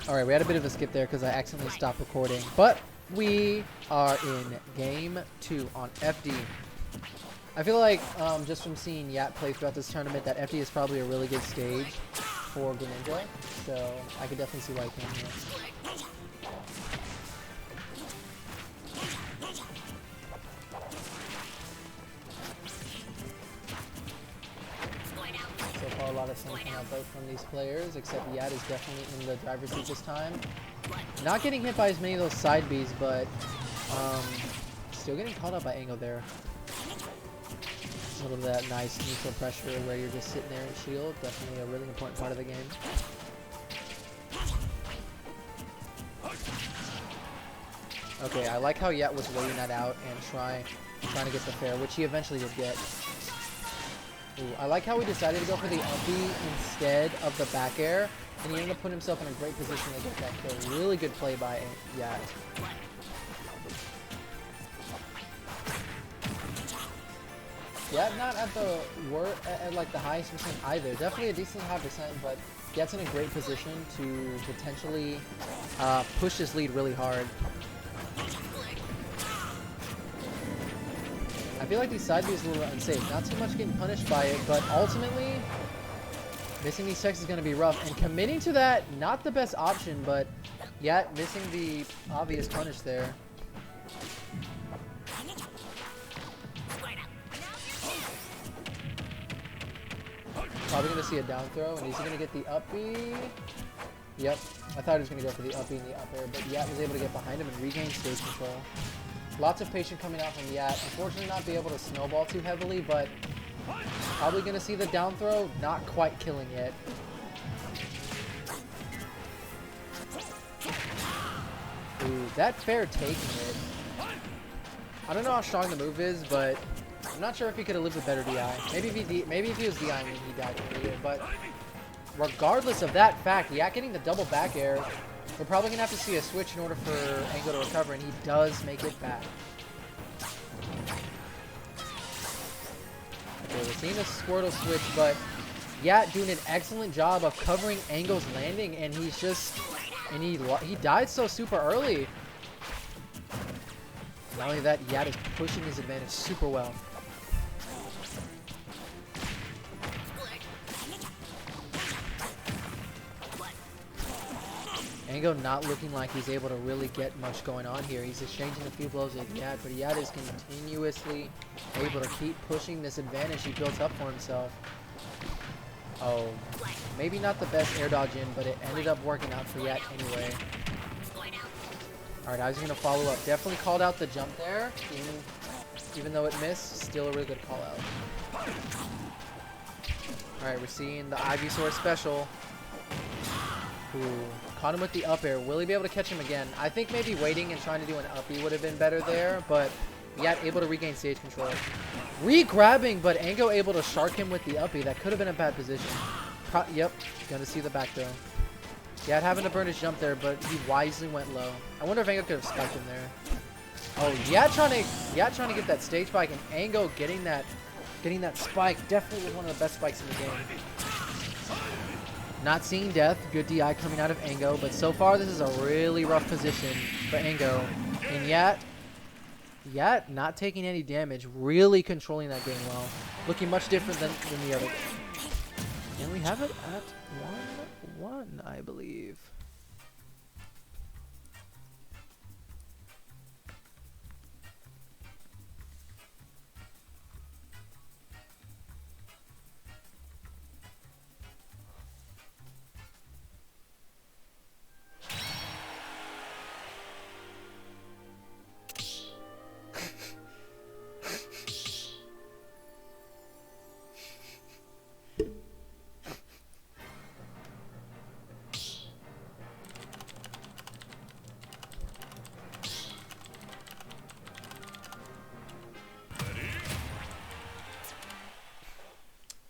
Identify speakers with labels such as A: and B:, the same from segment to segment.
A: Alright, we had a bit of a skip there because I accidentally stopped recording. But we are in game 2 on FD. I feel like, just from seeing Yat play throughout this tournament, that FD is probably a really good stage for Greninja. So I could definitely see why he came here. So far, a lot of things coming out both from these players, except Yat is definitely in the driver's seat this time. Not getting hit by as many of those side Bs, but still getting called out by Ango there. A little bit of that nice neutral pressure where you're just sitting there and shield. Definitely a really important part of the game. Okay, I like how Yat was waiting that out and trying to get the fair, which he eventually did get. Ooh, I like how he decided to go for the up B instead of the back air, and he ended up putting himself in a great position to get that kill. Really good play by Yat. Yeah, not at the at like the highest percent either. Definitely a decent high percent, but Yat's in a great position to potentially push this lead really hard. I feel like these side Bs are a little unsafe. Not too much getting punished by it, but ultimately missing these checks is going to be rough. And committing to that, not the best option, but Yat missing the obvious punish there. Probably going to see a down throw, and he's going to get the up B. Yep, I thought he was going to go for the up B and the up air, but Yat was able to get behind him and regain stage control. Lots of patience coming out from Yat. Unfortunately, not be able to snowball too heavily, but probably going to see the down throw. Not quite killing it. Ooh, that fair taking it. I don't know how strong the move is, but I'm not sure if he could have lived with better DI. Maybe if he was DI, maybe he died earlier. But regardless of that fact, Yat getting the double back air, we're probably gonna have to see a switch in order for Ango to recover, and he does make it back. Okay, we're seeing a Squirtle switch, but Yat doing an excellent job of covering Ango's landing, and he's just he died so super early. Not only that, Yat is pushing his advantage super well. Ango not looking like he's able to really get much going on here. He's exchanging a few blows with Yat, but Yat is continuously able to keep pushing this advantage he built up for himself. Oh, maybe not the best air dodge in, but it ended up working out for Yat anyway. Alright, I was going to follow up. Definitely called out the jump there, even though it missed. Still a really good call out. Alright, we're seeing the Ivysaur special. Ooh. Caught him with the up air. Will he be able to catch him again? I think maybe waiting and trying to do an uppie would have been better there, but Yat able to regain stage control. Re-grabbing, but Ango able to shark him with the uppie. That could have been a bad position. Yep, gonna see the back throw. Yat having to burn his jump there, but he wisely went low. I wonder if Ango could have spiked him there. Oh, Yat trying to get that stage spike, and Ango getting that spike. Definitely was one of the best spikes in the game. Not seeing death. Good DI coming out of Ango, but so far this is a really rough position for Ango. And Yat not taking any damage, really controlling that game well. Looking much different than the other game. And we have it at 1-1, I believe.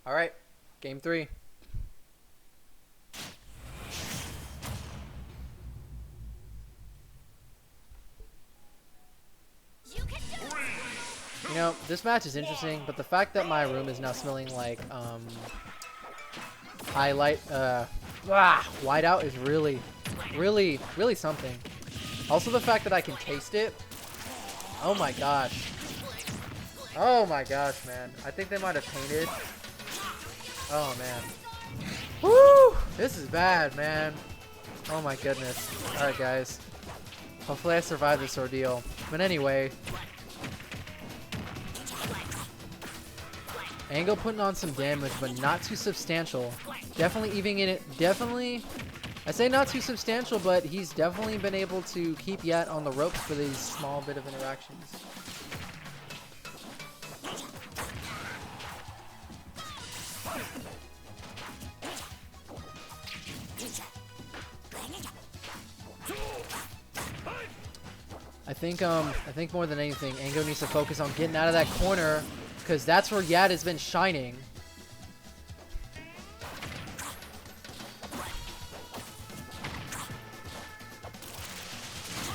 A: All right, game 3. You know, this match is interesting, but the fact that my room is now smelling like whiteout is really really, really something. Also the fact that I can taste it. Oh my gosh. Oh my gosh, man. I think they might have painted. Oh man. Woo! This is bad, man. Oh my goodness. Alright, guys. Hopefully I survive this ordeal. But anyway. Ango putting on some damage, but not too substantial. Definitely evening in it. Definitely. I say not too substantial, but he's definitely been able to keep Yat on the ropes for these small bit of interactions. I think more than anything, Ango needs to focus on getting out of that corner, because that's where Yat has been shining.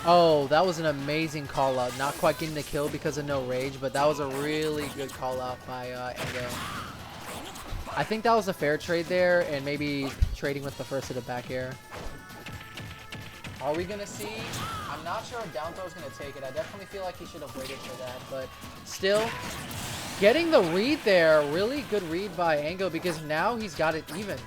A: Oh, that was an amazing call out. Not quite getting the kill because of no rage, but that was a really good call out by Ango. I think that was a fair trade there, and maybe trading with the first hit of back air. Are we going to see? I'm not sure if down throw is going to take it. I definitely feel like he should have waited for that, but still, getting the read there, really good read by Ango, because now he's got it even.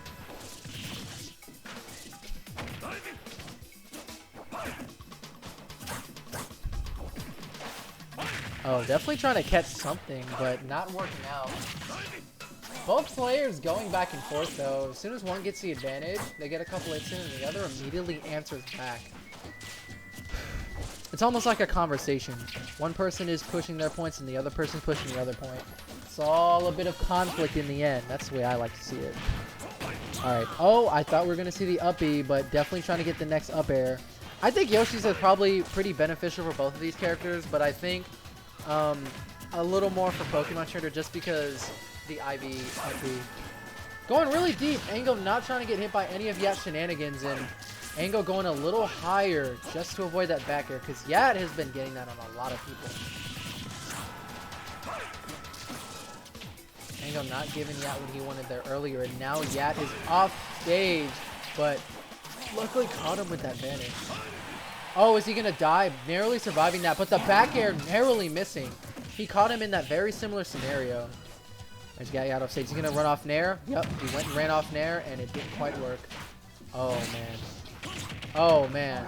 A: Oh, definitely trying to catch something, but not working out. Both players going back and forth, though. As soon as one gets the advantage, they get a couple hits in, and the other immediately answers back. It's almost like a conversation. One person is pushing their points, and the other person's pushing the other point. It's all a bit of conflict in the end. That's the way I like to see it. Alright. Oh, I thought we were going to see the up B, but definitely trying to get the next up air. I think Yoshi's is probably pretty beneficial for both of these characters, but I think a little more for Pokemon Trainer just because the IV up B. Going really deep. Ango not trying to get hit by any of Yat's shenanigans, and Ango going a little higher just to avoid that back air, because Yat has been getting that on a lot of people. Ango not giving Yat what he wanted there earlier, and now Yat is off stage, but luckily caught him with that vanish. Oh, is he going to die? Narrowly surviving that, but the back air narrowly missing. He caught him in that very similar scenario. There's Yat out of stage. He's going to run off Nair. Yep, he went and ran off Nair, and it didn't quite work. Oh, man. Oh, man.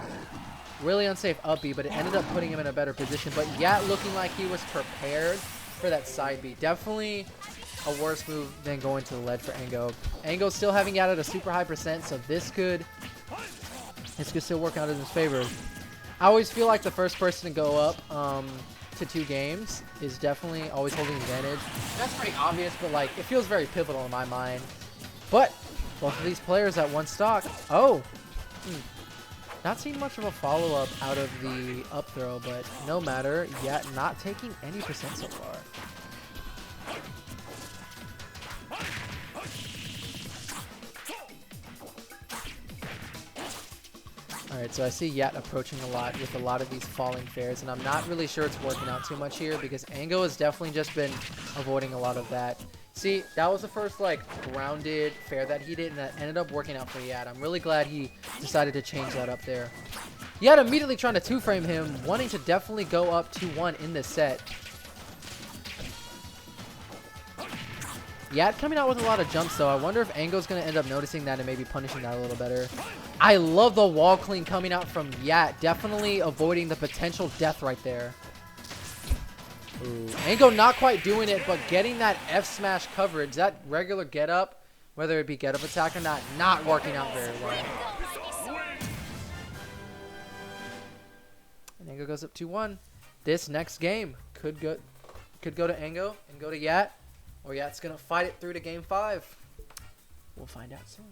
A: Really unsafe up B, but it ended up putting him in a better position. But Yat looking like he was prepared for that side B. Definitely a worse move than going to the ledge for Ango. Ango's still having Yat at a super high percent, so this could still work out in his favor. I always feel like the first person to go up to 2 games is definitely always holding advantage. That's pretty obvious, but like it feels very pivotal in my mind. But both of these players at 1 stock. Oh, not seeing much of a follow-up out of the up throw, but no matter. Yet not taking any percent so far. Alright, so I see Yat approaching a lot with a lot of these falling fairs, and I'm not really sure it's working out too much here because Ango has definitely just been avoiding a lot of that. See, that was the first, like, grounded fair that he did, and that ended up working out for Yat. I'm really glad he decided to change that up there. Yat immediately trying to 2-frame him, wanting to definitely go up 2-1 in this set. Yat coming out with a lot of jumps, though. I wonder if Ango's going to end up noticing that and maybe punishing that a little better. I love the wall clean coming out from Yat. Definitely avoiding the potential death right there. Ooh. Ango not quite doing it, but getting that F smash coverage. That regular get up, whether it be get up attack or not working out very well. And Ango goes up 2-1. This next game could go to Ango and go to Yat. Or Yat's going to fight it through to Game 5. We'll find out soon.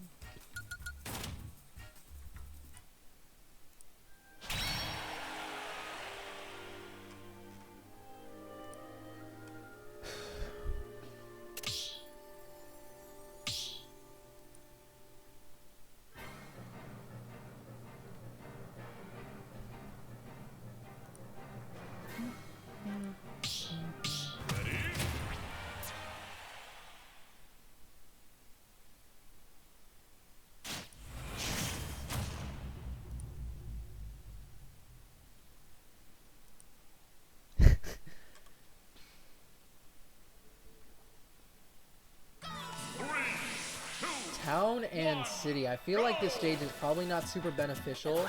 A: town and city. I feel like this stage is probably not super beneficial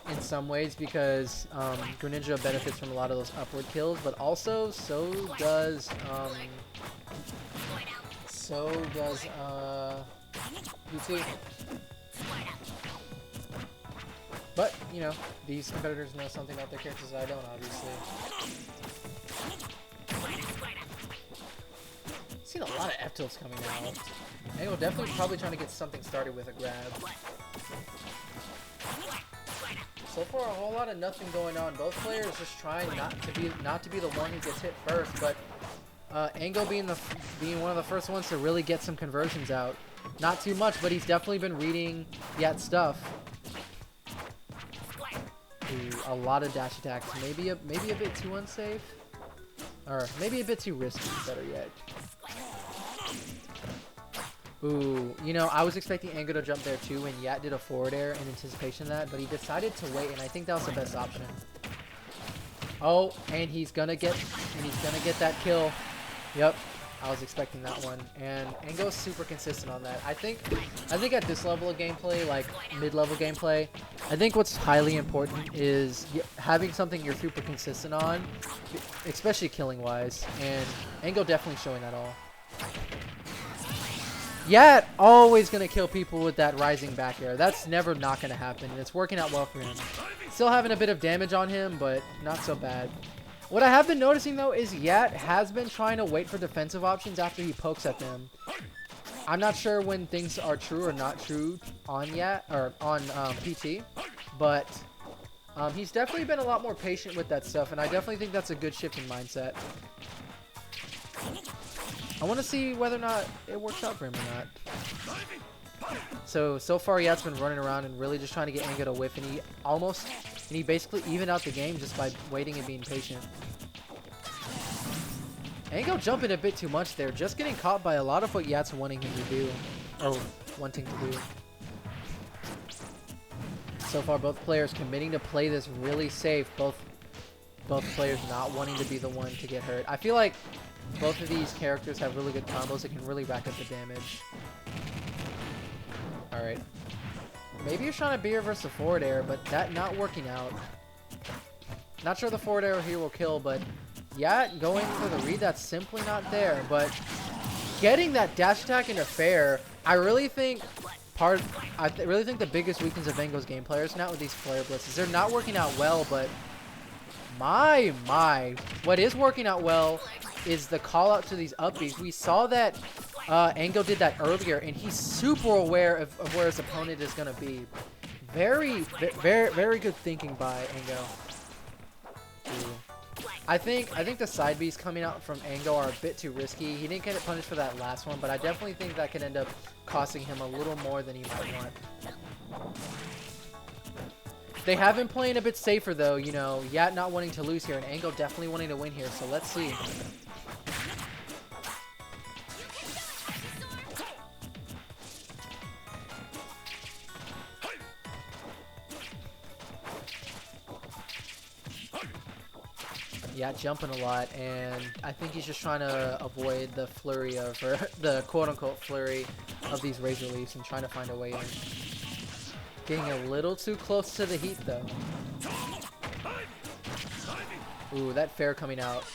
A: in some ways because Greninja benefits from a lot of those upward kills, but also so does UT. But, you know, these competitors know something about their characters that I don't, obviously. Seen a lot of F-tilts coming out. Angle definitely probably trying to get something started with a grab. So far, a whole lot of nothing going on. Both players just trying not to be the one who gets hit first, but Ango being one of the first ones to really get some conversions out. Not too much, but he's definitely been reading Yat stuff. Ooh, a lot of dash attacks. Maybe a bit too unsafe, or maybe a bit too risky. Better yet. Ooh, you know, I was expecting Ango to jump there too, and Yat did a forward air in anticipation of that, but he decided to wait, and I think that was the best option. Oh, and he's gonna get that kill. Yep, I was expecting that one, and Ango's super consistent on that. I think at this level of gameplay, like mid-level gameplay, I think what's highly important is having something you're super consistent on, especially killing-wise, and Ango definitely showing that all. Yat always gonna kill people with that rising back air. That's never not gonna happen, and it's working out well for him. Still having a bit of damage on him, but not so bad. What I have been noticing though is Yat has been trying to wait for defensive options after he pokes at them. I'm not sure when things are true or not true on Yat or on PT, but he's definitely been a lot more patient with that stuff, and I definitely think that's a good shift in mindset. I want to see whether or not it works out for him or not. So far Yat's been running around and really just trying to get Ango to whiff, and he basically evened out the game just by waiting and being patient. Ango jumping a bit too much there, just getting caught by a lot of what Yat's wanting him to do. So far both players committing to play this really safe, both players not wanting to be the one to get hurt. I feel like both of these characters have really good combos that can really rack up the damage. Alright. Maybe you're trying to beer versus the forward air, but that not working out. Not sure the forward air here will kill, but Yat going for the read, that's simply not there. But getting that dash attack into fair, I really think the biggest weakness of Ango's game players now with these flare blitzes, they're not working out well, but my, what is working out well is the call out to these upbeats. We saw that Ango did that earlier, and he's super aware of where his opponent is going to be. Very good thinking by Ango. Ooh. I think the side Bs coming out from Ango are a bit too risky. He didn't get it punished for that last one, but I definitely think that could end up costing him a little more than he might want. They have been playing a bit safer though, you know, Yat not wanting to lose here, and Ango definitely wanting to win here, so let's see. Yeah, jumping a lot, and I think he's just trying to avoid the flurry of, or the quote-unquote flurry of these Razor Leafs and trying to find a way in. Getting a little too close to the heat, though. Ooh, that fair coming out.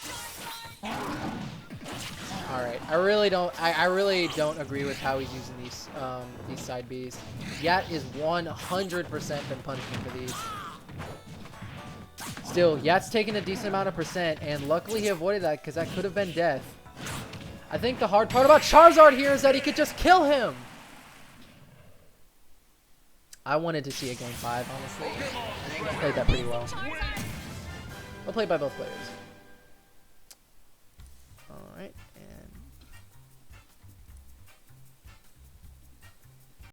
A: Alright, I really don't agree with how he's using these side Bs. Yat is 100% been punishing for these. Still, Yat's taking a decent amount of percent, and luckily he avoided that because that could have been death. I think the hard part about Charizard here is that he could just kill him. I wanted to see a game 5, honestly. He played that pretty well. Well played by both players. Alright.